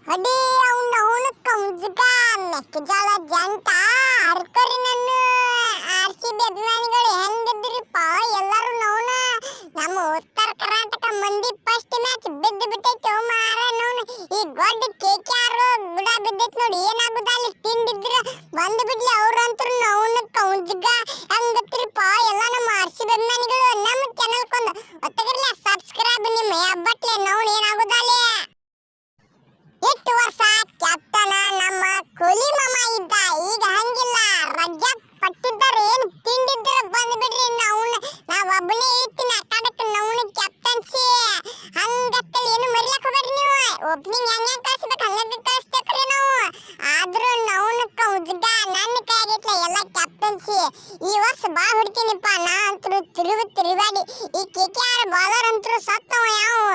ಅಡಿ ಅವನ ಕೌಂಜಗ ಮೆಕ್ಕೆಜೋಳ ಜಂಟ ಹರ್ಕರಿ ನನ್ನ ಆರ್ಸಿಬಿ ಅಭಿಮಾನಿಗಳು ಹೆಂಗಿದ್ರಿಪ್ಪ ಎಲ್ಲರೂ ನೌನ ನಮ್ಮ ಉತ್ತರ ಕರ್ನಾಟಕ ಮಂದಿ ಫಸ್ಟ್ ಮ್ಯಾಚ್ ಬಿದ್ದು ಬಿಟ್ಟೈತೆ ಮಾರ ನೌನ ಈ ಗೊಡ್ಡ KKR ಗುಡ ಬಿದ್ದೈತೆ ನೋಡಿ ಏನಾಗುದ ಅಲ್ಲಿ ತಿಂದಿದ್ರ ಬಂದು ಬಿಡ್ಲಿ ಅವ್ರಂತರು ನೌನ ಕೌಂಜಗ ಹೆಂಗತ್ರಿಪ್ಪ ಎಲ್ಲ ನಮ್ಮ ಆರ್ಸಿಬಿ ಅಭಿಮಾನಿಗಳು ನಮ್ಮ ಚಾನೆಲ್ ಕೊಂದು ಒತ್ತಗರ್ಲ ಸಬ್ಸ್ಕ್ರೈಬ್ ನಿಮ್ಮ ಹಬ್ಬಟ್ಲೆ ನೌನ ಏನಾಗುದ ಅಲ್ಲಿ ಎಷ್ಟು ವರ್ಷ ಕ್ಯಾಪ್ಟನ್ ನಮ್ಮ ಕೊಹ್ಲಿ ಮಾಮ ಇದ್ದ ಈಗ ಹಂಗಿಲ್ಲ ರಜಾ ಪಟ್ಟಿದ್ದಾರೆ ಏನು ತಿಂದಿದ್ರ ಬಂದ್ ಬಿಡ್ರಿ ನಾವು ಒಬ್ಬನೇ ಇರ್ತೀನಿ ಆಟಾಡಕ್ಕೆ ನಾವು ಕ್ಯಾಪ್ಟನ್ಸಿ ಹಂಗತ್ತಲ್ಲಿ ಏನು ಮರಿಲಕ್ ಹೋಗ್ಬೇಡ್ರಿ ನೀವು ಓಪನಿಂಗ್ ಹೆಂಗೆ ಕಳಿಸ್ಬೇಕು ಹಂಗೆ ಕಳಿಸ್ಬೇಕ್ರಿ ನಾವು ಆದ್ರೂ ನಾವು ಕೌಜ್ಗ ನನ್ನ ಕೈಯಾಗೈತ್ಲ ಎಲ್ಲ ಕ್ಯಾಪ್ಟನ್ಸಿ ಈ ವರ್ಷ ಬಾ ಹೊಡಿತೀನಿಪ್ಪ ನಾ ಅಂತೂ ತಿರುವಾಡಿ ಈ KKR ಬಾಲರ್ ಅಂತೂ ಸತ್ತವ ಯಾವ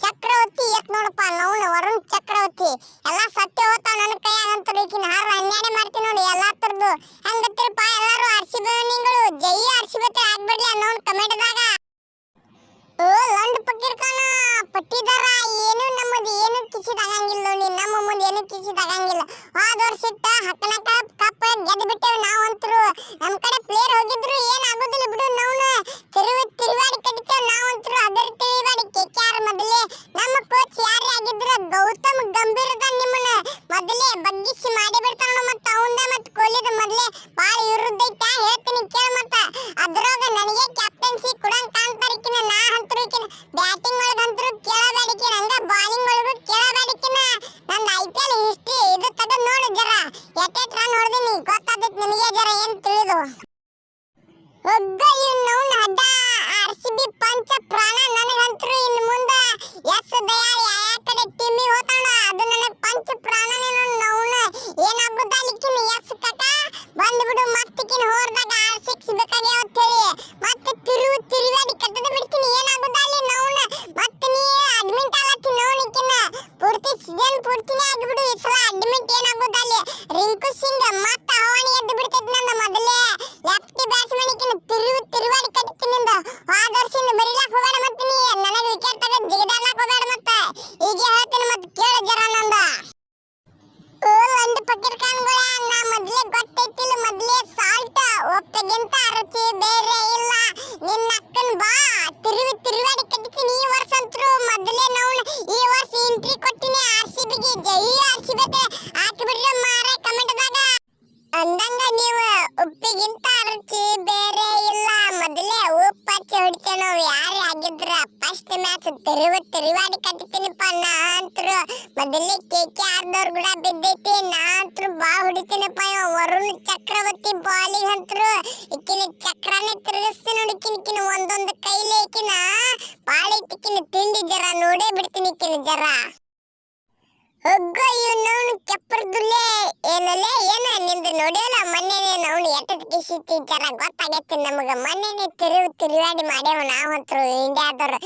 ಚಕ್ರವರ್ತಿ ಎತ್ ನೋಡಪ್ಪ ನಾವು ವರುಣ್ ಚಕ್ರವರ್ತಿ ಎಲ್ಲ ಸತ್ಯ ಹೋತ ನನ್ನ ಕೈಯಾಗಂತೂ ಈಕಿನ ಹಾರ ಅನ್ಯಾಯ ಮಾಡ್ತೀನಿ ನೋಡಿ ಎಲ್ಲಾ ತರದ್ದು ಹಂಗತ್ತಿರಪ್ಪ ಎಲ್ಲರೂ ಆರ್ಸಿಬಿ ನಿಂಗಳು ಜೈ ಆರ್ಸಿಬಿ ಆಗ್ಬಿಡ್ಲಿ ಅನ್ನೋ ಕಮೆಂಟ್ದಾಗ ಓ ಲಂಡ್ ಪಕ್ಕಿರ್ಕಾನ ಪಟ್ಟಿದಾರ ಏನು ನಮ್ಮದು ಏನು ಕಿಸಿದಾಗಂಗಿಲ್ಲ ನೋಡಿ ನಮ್ಮ ಮುಂದೆ ಏನು ಕಿಸಿದಾಗಂಗಿಲ್ಲ ಹೋದ ವರ್ಷ ಹಕ್ಕನ ಕಪ್ ಗೆದ್ದು ಬಿಟ್ಟೇವೆ ನಾವಂತರು ನಮ್ಮ ಕಡೆ ಪ್ಲೇಯರ್ ಹೋಗಿದ್ರು ಏನಾಗೋದಿಲ್ಲ ಬಿಡು ನಾವು ತಿರುವಾಡಿ ಕಡಿತೇವೆ ನಾವಂತರು ಅದರ ತಿಳಿವಾಡಿ KKR ಮೊದಲೇ ನಮ್ಮ ಕೋಚ್ ಯಾರೇ ಆಗಿದ್ರು ಗೌತಮ್ ಗಂಭೀರ್ ನಿಮ್ಮನ್ನ ಮೊದಲೇ ಬಗ್ಗಿಸಿ ಮಾಡಿ ಬಿಡ್ತಾನ ಮತ್ತೆ ಅವಂದ ಮತ್ತೆ ಕೊಹ್ಲಿದ ಮೊದಲೇ ಭಾಳ ವಿರುದ್ಧ ಐತಾ ಹೇಳ್ತೀನಿ ಕೇಳ ಮತ್ತೆ ಅದ್ರಾಗ ನನಗೆ ಕ್ಯಾಪ್ಟನ್ಸಿ ಕೊಡಂಗ್ ಕಾಣ್ತಾರಿಕಿನ ನಾ ಅಂತರು ಬ್ಯಾಟಿಂಗ್ ಒಳಗಂತರು ಕೇಳಬೇಡಿಕಿನ ಹಂಗ ಬಾಲಿಂಗ್ ಒಳಗೂ ಕೇಳಬೇಡಿಕಿನ ನನ್ನ IPL ಹಿಸ್ಟ್ರಿ ಇದು ತಗದ್ ನೋಡು ಜರ ಎಟ್ಟೆಟ್ ರನ್ ಹೊಡೆದಿನಿ ಗೊತ್ತಾದೈತಿ ನನಗೆ ಜರ ಏನು ತಿಳಿದು ಒಗ್ಗ ಇವ್ನವ್ನ ಹಡ್ಡ ಆರ್ಸಿಬಿ ಪಂಚ ಪ್ರಾಣ ನನಗಂತರು ಇನ್ನು ಮುಂದೆ ಎಸ್ ದಯಾಳಿ ಆ ಕಡೆ ಟೀಮಿಗೆ ಹೋತಾನ ಅದು ನನಗೆ ಪಂಚ ಪ್ರಾಣನೇ ನವ್ನ ಏನಾಗುದ ಅಲ್ಲಿಕಿನ ಎಸ್ ಕಟ ಬಂದ್ಬಿಡು ಮತ್ತಿಕಿನ ಹೋರ್ದಾಗ 6 ಬೇಕಾಗ್ಯಾವ ಅಂತೇಳಿ ಮತ್ತೆ ತಿರುವಾಡಿ ಕಟ್ಟದ ಬಿಡ್ತೀನಿ ಏನಾಗುದ ಅಲ್ಲಿ ನವ್ನ ಮತ್ತೆ ನೀ ಅಡ್ಮಿಟ್ ಆಗತ್ತಿ ನವ್ನಿಕಿನ ಪೂರ್ತಿ ಸೀಸನ್ ಪೂರ್ತಿನೇ ಆಗಿಬಿಡು ಈ ಸಲ ಅಡ್ಮಿಟ್ ಏನಾಗುದ ಅಲ್ಲಿ ರಿಂಕು ಸಿಂಗ್ ಮತ್ತೆ ಹವಾನಿ ಎದ್ದು ಬಿಡ್ತೈತಿ ನನ್ನ ಮೊದಲೇ ಲೆಫ್ಟ್ ಬ್ಯಾಟ್ಸ್ಮನ್ ತಿರುವಾಡಿ ಕಟ್ಟಿನಿಂದ ಹೋದ ವರ್ಷದಿಂದ ಮರಿಲಾಕ ಹೋಗಬೇಡ ಮತ್ತೆ ನೀ ನನಗೆ ವಿಕೆಟ್ ತೆಗೆದು ಜಿಗಿದಾಡ್ಲಾಕ ಹೋಗಬೇಡ ಮತ್ತೆ ಈಗ ಹೇಳ್ತೀನಿ ಮತ್ತೆ ಕೇಳು ಜರ ನಂದ ಓ ಲಂಡ್ ಪಕ್ಕಿರ್ಕಾನ್ಗಳ ನಾ ಮೊದಲೇ ಗೊತ್ತೈತಿಲ್ಲ ಮೊದಲೇ ಸಾಲ್ಟ್ ಒಪ್ಪೆಗಿಂತ ರುಚಿ ಬೇರೆ ಇಲ್ಲ ನಿನ್ನ ಅಕ್ಕನ್ ಬಾ ತಿರುವಾಡಿ ಕಟ್ಟಿತೀನಿ ಈ ವರ್ಷ ಅಂತೂ ಮೊದಲೇ ನಾವು ಈ ವರ್ಷ ಎಂಟ್ರಿ ಕೊಟ್ಟಿನಿ ಆರ್ಸಿಬಿಗೆ ಜೈ ಆರ್ಸಿಬಿ ಹಾಕಿಬಿಡ್ರಿ ಮಾರ ಕಮೆಂಟ್ದಾಗ ಅಂದಂಗ ನೀವು ಉಪ್ಪಿಗಿಂತ ರುಚಿ ಬೇರೆ ಇಲ್ಲ ಮೊದಲೇ ಉಪ್ಪು ಹಚ್ಚಿ ಹೊಡಿತೇವೆ ನಾವು ಯಾರೇ ಆಗಿದ್ರ ಫಸ್ಟ್ ಮ್ಯಾಚ್ ತಿರುವಾಡಿ ಕಟ್ಟಿತೀನಿಪ್ಪ ನಾ ಅಂತರು ಮೊದಲೇ KKRದವ್ರು ಕೂಡ ಬಿದ್ದೈತಿ ನಾ ಅಂತರು ಬಾ ಹೊಡಿತೀನಪ್ಪ ವರುಣ್ ಚಕ್ರವರ್ತಿ ಬಾಲಿಂಗ್ ಅಂತರು ಈಕಿನ ಚಕ್ರನೇ ತಿರುಗಿಸ್ತೀನಿ ನೋಡಿಕಿನ ಒಂದೊಂದು ಕೈಲೇ ಈಕಿನ ಬಾಳಿಕಿನ ತಿಂಡಿ ಜರ ನೋಡೇ ಬಿಡ್ತೀನಿ ಈಕಿನ ಜರ ಹೊಗ್ಗ ಇವ್ನವ್ನು ಕೆಪ್ಪರ್ದುಲ್ಲೇ ಏನಲ್ಲೇ ಏನ ನಿಂದು ನೋಡಿಯಲ್ಲ ಮೊನ್ನೆನೇ ನಾವು ಎಟ್ಟದ ಕಿಸಿತಿ ಜರ ಗೊತ್ತಾಗೈತಿ ನಮಗೆ ಮೊನ್ನೆನೇ ತಿರುವಾಡಿ ಮಾಡ್ಯಾವ ನಾವಂತರು ಇಂಡಿಯಾದವ್ರು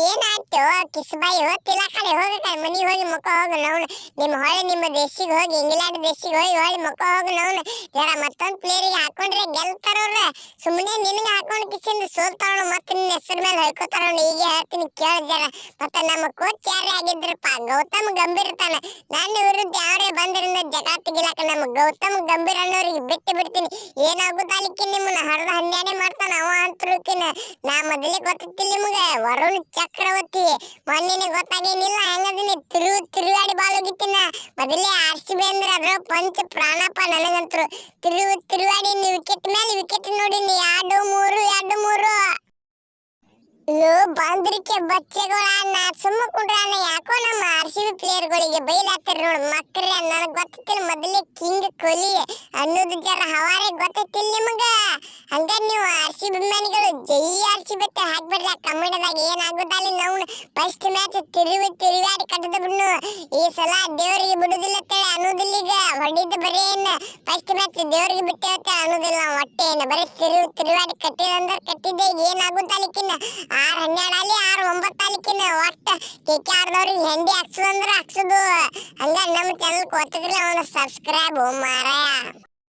ಏನಾಯ್ತು ಕಿಸ್ಬಾಯಿ ಹೋಗ್ತಿಲ್ಲ ಕಡೆ ಹೋಗ ಮನೆಗೆ ಹೋಗಿ ಮುಖ ಹೋಗು ನಾವು ನಿಮ್ಮ ಹೊಳೆ ನಿಮ್ಮ ದೇಶಿಗೆ ಹೋಗಿ ಇಂಗ್ಲೆಂಡ್ ದೇಶಿಗೆ ಹೋಗಿ ಹೊಳಿ ಮುಖ ಹೋಗು ನಾವು ಜರ ಮತ್ತೊಂದು ಪ್ಲೇಯರಿಗೆ ಹಾಕೊಂಡ್ರೆ ಗೆಲ್ತಾರವ್ರ ಸುಮ್ಮನೆ ನಿನಗೆ ಹಾಕೊಂಡು ಕಿಸಿಂದ ಸೋಲ್ತಾರ ಮತ್ತೆ ನಿನ್ನ ಹೆಸರು ಮೇಲೆ ಹೊಯ್ಕೋತಾರ ಈಗ ಹೇಳ್ತೀನಿ ಕೇಳ ಜರ ಮತ್ತೆ ನಮ್ಮ ಕೋಚ್ ಯಾರೇ ಆಗಿದ್ರಪ್ಪ ಗೌತಮ್ ಗಂಭೀರ್ ತಾನ ನನ್ನ ವಿರುದ್ಧ ಯಾರೇ ಬಂದ್ರಿಂದ ಜಗ ತೆಗಿಲಾಕ ನಮ್ಮ ಗೌತಮ್ ಗಂಭೀರ್ ಅನ್ನೋರಿಗೆ ಬಿಟ್ಟು ಬಿಡ್ತೀನಿ ಏನಾಗುದ ಅಲ್ಲಿಕ್ಕೆ ನಿಮ್ಮನ್ನ ಹರಿದ ಹನ್ಯಾನೆ ಮಾಡ್ತಾನ ಅವ ಅಂತರುಕಿನ ನಾ ಮೊದಲೇ ಗೊತ್ತಿತ್ತಿಲ್ಲ ನಿಮಗೆ ವರುಣ್ ಚಕ್ರವರ್ತಿ ಮೊನ್ನೆನೆ ಗೊತ್ತಾಗೇನಿಲ್ಲ ಹೆಂಗದಿನಿ ತಿರುವಾಡಿ ಬಾಲ್ ಹೋಗಿತ್ತಿನ ಮೊದಲೇ RCB ಅಂದ್ರೆ ಅದ್ರ ಪಂಚ ಪ್ರಾಣಪ್ಪ ನನಗಂತರು ತಿರುವಾಡಿ ವಿಕೆಟ್ ಮೇಲೆ ವಿಕೆಟ್ ನೋಡಿನಿ 2-3 ಲೋ ಬಂದ್ರಿಕೆ ಬಚ್ಚೆಗಳ ನಾ ಸುಮ್ಮ ಕುಂಡ್ರಾನ ಯಾಕೋ ನಮ್ಮ RCB ಪ್ಲೇಯರ್ಗಳಿಗೆ ಬೈಲಾತಾರ ನೋಡು ಮಕ್ಕಳ್ರೆ ನನಗೆ ಗೊತ್ತಿಲ್ಲ ಮೊದಲೇ ಕಿಂಗ್ ಕೊಹ್ಲಿ ಅನ್ನೋದು ಜರ ಹವಾರೆ ಗೊತ್ತಿಲ್ಲ ನಿಮಗ ಹಂಗ ನೀವು RCB ಅಭಿಮಾನಿಗಳು ಜೈ RCB ಹಾಕ್ಬಿಡ್ಲ ಕಮೆಂಟ್ದಾಗ ಏನಾಗುದಲ್ಲಿ ನಾವು ಫಸ್ಟ್ ಮ್ಯಾಚ್ ತಿರುವಾಡಿ ಕಟ್ಟದ ಬಿಡ್ನು ಈ ಸಲ ದೇವರಿಗೆ ಬಿಡುದಿಲ್ಲ ಅಂತೇಳಿ ಅನ್ನೋದಿಲ್ಲ ಈಗ ಹೊಡಿದ ಬರೀ ಏನು ಫಸ್ಟ್ ಮ್ಯಾಚ್ ದೇವರಿಗೆ ಬಿಟ್ಟೇವತ್ತೆ ಅನ್ನೋದಿಲ್ಲ ಹೊಟ್ಟೆ ಏನು ಬರೀ ತಿರುವಾಡಿ ಕಟ್ಟಿದಂದ್ರೆ ಕಟ್ಟಿದ್ದೆ ಏನಾಗುತ್ತಲಿಕ್ಕಿನ್ನ 6-12 ಅಲ್ಲಿ 6-9 ಅಲ್ಲಿಕಿನ ಒಟ್ಟು KKRದವ್ರಿಗೆ ಹೆಂಡಿ ಹಾಕ್ಸೋದಂದ್ರೆ ಹಾಕ್ಸೋದು ಹಂಗ ನಮ್ಮ ಚಾನಲ್ ಗೊತ್ತಿದ್ರೆ ಅವನು ಸಬ್ಸ್ಕ್ರೈಬ್ ಮಾರಾಯ